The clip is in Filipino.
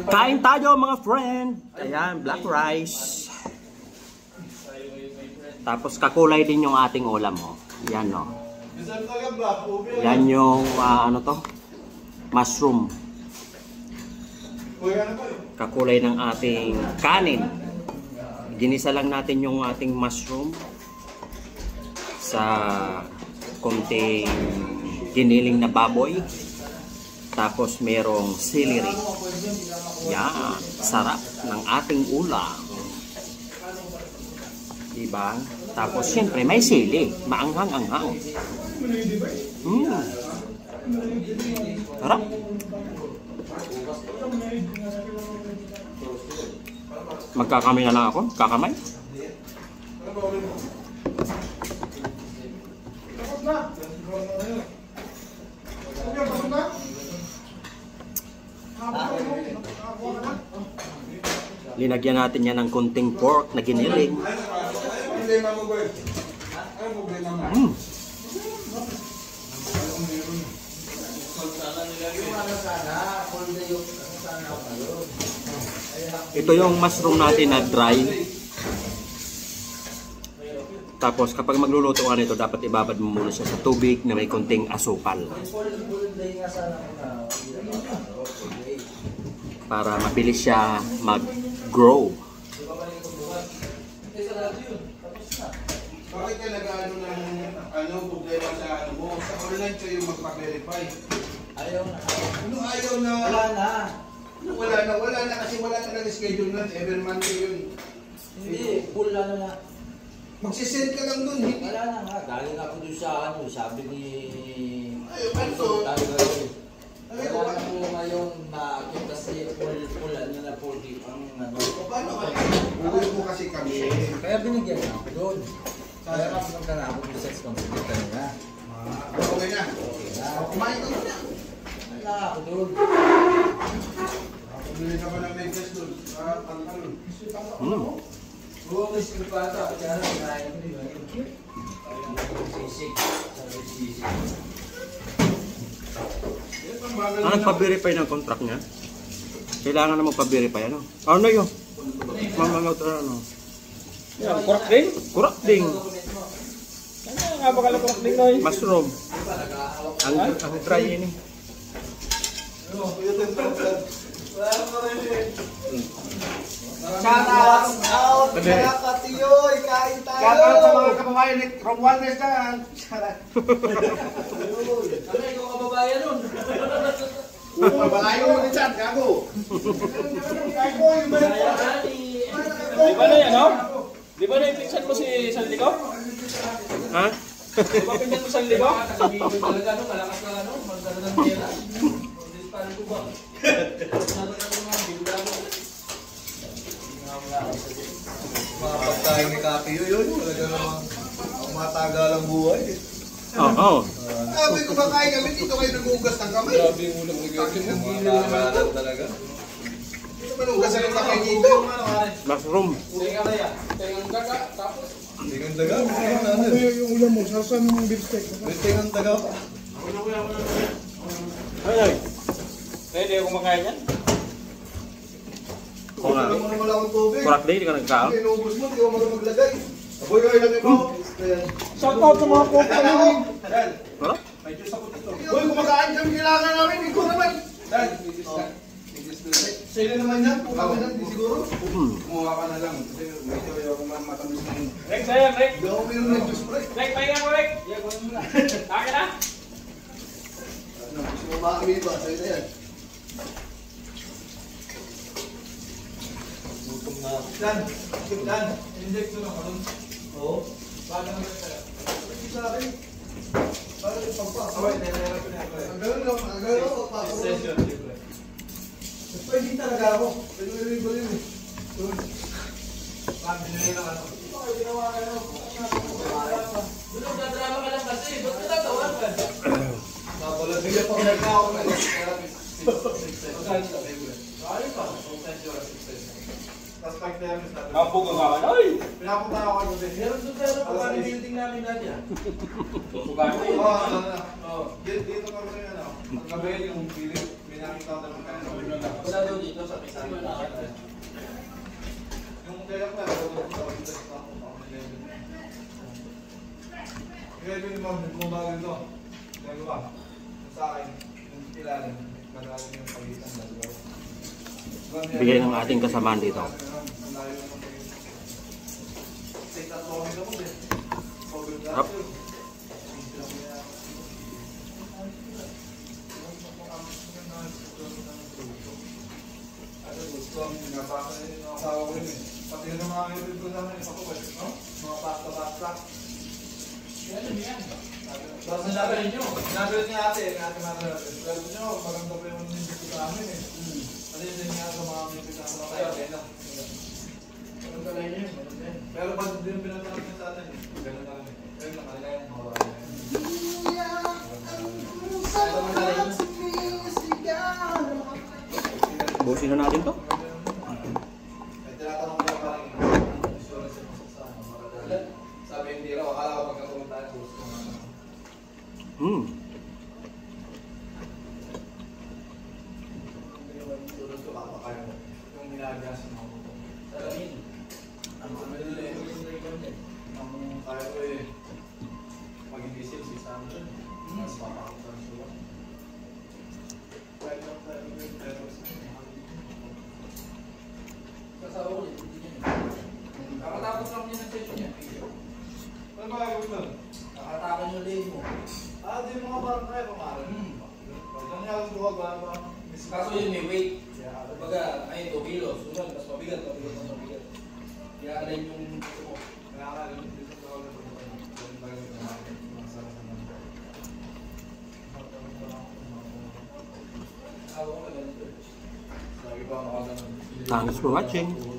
Kain tayo mga friend. Ayan, black rice. Tapos kakulay din yung ating ulam, oh. Yan, oh. Yan yung, ano to? Mushroom. Kakulay ng ating kanin. Ginisa lang natin yung ating mushroom sa konting giniling na baboy. Tapos merong celery. Yan, sarap ng ating ulam. Diba? Tapos siyempre may sili. Maanghang-anghang. Sarap. Magkakamay na lang ako. Kakamay. Linagyan natin yan ng kunting pork na giniling. Ito yung mushroom natin na dry. Tapos kapag magluluto ka nito, dapat ibabad mo muna siya sa tubig na may kunting asukal. Para mabilis siya mag-grow. Bakit ka nag-ano ng problema sa ano mo? Sa online kayo magpa-verify. Ayaw na. Ano ayaw na? Wala na. Wala na kasi wala talaga schedule nun. Every Monday yun. Hindi, full na na. Magsisend ka lang dun. Wala na nga. Galing ako dun sa ano, sabi ni... Ayaw, ano? Wala na po ngayon bakit kasi full ano na po di ang ano. Paano ka? Uwi mo kasi kami. Kaya binigyan na ako doon. Kaya kapag na ako sa responsibility kanina. Okay na. Kumain ka muna. Wala ako doon. Bili ka ba ng megas doon? Pangkalon. Buwag is pata. Kaya na kinain ko dito. Sisig. Sisig. Nagpa-verify ng contract niya? Kailangan na magpa-verify, ano? Ano yun? Mamangot, ano? Yan, kurak din? Kurak ding. Ano nga ba kala kurak din, Noy? Mushroom. Ang dry yun eh. Shout out! Mga katiyoy! Kain tayo! Shout out sa mga kababayan ni From Wonders dyan! Shout out! Ano yung kababayan nun? Mabalayo mo din dyan, gago! Gago, yung ba Di ba na yan, no? Di ba na yung mo si Sanlico? Ha? Di ba pinsan mo Sanlico? Sabi ko talaga, no? Malakas na ano? Magdala ng pera. Hindi pa rin ko ba? mga pagkain ni Katiyo yun? Talaga naman ang matagalang buhay. Oo. Sabi ko makain kami, dito kayo nag-uugas ng kamay. Grabe yung ulam ni Gretchen. Matagalang talaga. Dito ba nag-uugasan ng kamay dito? Mushroom. Tengang daga, tapos. Tingang daga? Ano yung ulam mo? Saan mo yung beefsteak? May tingang daga pa. Ay, Pwede ako kumakain yan? kurak. Wala mo naman akong tubig. Kurak din, hindi ka nagkaon. Inubos mo, di ko maglagay. Aboy kayo lang ito. Shout out sa mga cook pa namin. Kurak? Boy, kumakain kami, kailangan namin. Ikaw naman. Dad, sa'yo naman yan. Kung kami lang, di siguro. Kumuha ka na lang. Kasi medyo ayaw kong matamis ng... Rick, sa'yo, Rick. Hindi ako mayroon ng juice, pre. Rick, pahinga mo, Rick. Taka na. Gusto mo ba kami ito? Sa'yo na yan. Dan, inject ko na ka nun. Oo. Bago na sa'yo. Hindi sa akin. Bago yung pagpas. Ang gano'n lang, ang gano'n lang. Session, libre. Pwede talaga ako. Pwede mo yung yun eh. Pabili lang ano. Ito kayo ginawa ka ano. Doon nagdadrama ka lang kasi. Ba't ka tatawag ka? Napalabigyan pa ko na ako na. Ayun pa. Tapos pag terms natin. Kampog ang kakan. Ay! Pinapunta ako kayo din. Meron doon pero pagkano building namin dati ah. Oo, dito kami sa ano. Pagkabayan yung pilit. May nakita ko na magkano. Wala daw dito sa pisang. Yung kaya ko, kaya ko naman, bumaba rin ito. Kaya ba? Sa akin, yung ilalim, malalim yung pagitan na diba? Bigay ng ating kasamaan dito. Sarap. Pati yung mga ibig ko naman, isa ko ba? Mga pasta-pasta. Basta nagalin nyo. Nagalin niya ate, yung ate mga natin. Sabi nyo, maganda pa yung nindito sa amin eh. Alin din niya sa mga nindito na mga kayo. Maganda lang yun. Pero pag din pinatanong niya sa atin, gano'n na rin. Pero nakalala yung mga wala niya. Busin na natin to. Tinatanong ko parang insurance yung masasama. Sabi hindi raw, akala ko magkatulong tayo gusto ko. Insurance ko kapakayo. Yung nilagasan ako. Salamin. Ang kaya ko eh, pag hindi sales sa amin, mas papakakutan sila. Kahit lang tayo yung peros na Kasawa ko yun. Kakatapos lang niya ng session niya. ano ba yung doon? Kakatakan yung lane mo. Di mga parang kaya pamaran. Pag nangyari ko ba Kaso yun may weight. Kumbaga, ay 2 kilos. Sunod, mas mabigat, mas mabigat. Kaya alin yung gusto mo. kaya ka rin dito sa tawag na pagkakas. Ganun tayo sa mga sarap naman. Kasawa ko na ganito. Lagi pa ako ganun. Thanks for watching.